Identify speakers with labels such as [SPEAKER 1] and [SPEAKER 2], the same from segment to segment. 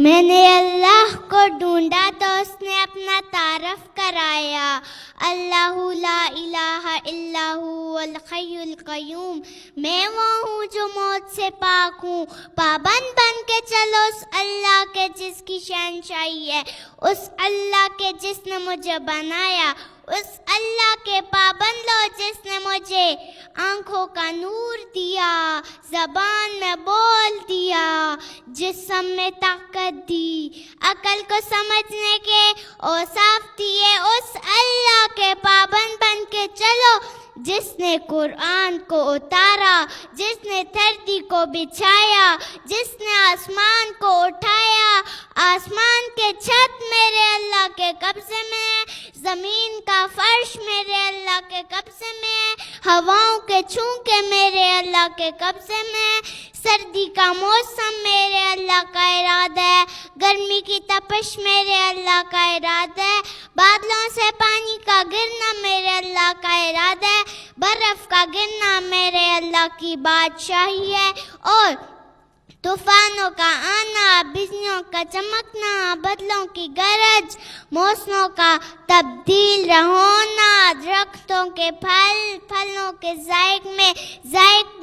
[SPEAKER 1] میں نے اللہ کو ڈھونڈا تو اس نے اپنا تعارف کرایا، اللہ لا الہ الا هو الحی القیوم، میں وہ ہوں جو موت سے پاک ہوں۔ پابند بن کے چلو اس اللہ کے جس کی شہنشاہی ہے، اس اللہ کے جس نے مجھے بنایا، اس اللہ کے پابند لو جس نے مجھے آنکھوں کا نور دیا، زبان میں بول دیا، جسم میں طاقت دی، عقل کو سمجھنے کے اوصاف دیے، اس اللہ کے پابند بن کے چلو جس نے قرآن کو اتارا، جس نے دھرتی کو بچھایا، جس نے آسمان کو اٹھایا۔ آسمان کے چھت میرے اللہ کے قبضے میں ہے، زمین کا فرش میرے اللہ کے قبضے میں ہے، ہواؤں کے چھونکے میرے اللہ کے قبضے میں ہے، سردی کا موسم میرے اللہ کا ارادہ ہے، گرمی کی تپش میرے اللہ کا ارادہ ہے، بادلوں سے پانی کا گرنا میرے اللہ کا ارادہ ہے، برف کا گرنا میرے اللہ کی بادشاہی ہے، اور طوفانوں کا آنا، بجلیوں کا چمکنا، بادلوں کی گرج، موسموں کا تبدیل ہونا، درختوں کے پھلوں کے ذائق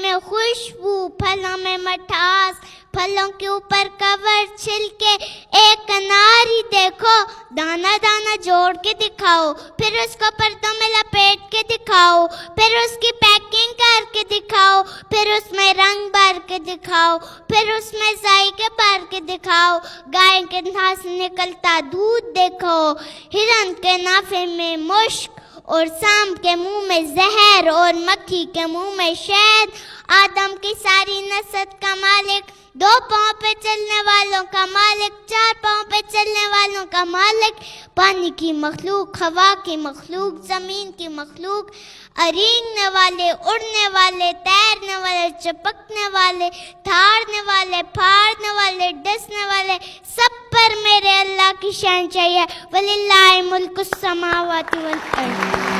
[SPEAKER 1] میں خوشبو، پھلوں میں مٹھاس، پھلوں کے اوپر کور چھلکے، ایک اناری دیکھو، دانا دانا جوڑ کے دکھاؤ، پھر اس کو پردوں میں لپیٹ کے دکھاؤ، پھر اس کی پیکنگ کر کے دکھاؤ، پھر اس میں رنگ بھر کے دکھاؤ، پھر اس میں ذائقے بھر کے دکھاؤ، گائے کے ناس سے نکلتا دودھ دیکھو، ہرن کے نافے میں مشک اور سانپ کے منہ میں زہر اور مکھی کے منہ میں شہد، آدم کی ساری نسل کا مالک، 2 پاؤں پہ چلنے والوں کا مالک، 4 پاؤں پہ چلنے والوں کا مالک، پانی کی مخلوق، ہوا کی مخلوق، زمین کی مخلوق، رینگنے والے، اڑنے والے، تیرنے والے، چپکنے والے، دھاڑنے والے، پھاڑنے والے، ڈسنے والے، سب پر میرے اللہ کی شہنشاہی ہے۔ وَلِلَّهِ مُلْكُ السَّمَاوَاتِ وَالْأَرْضِ۔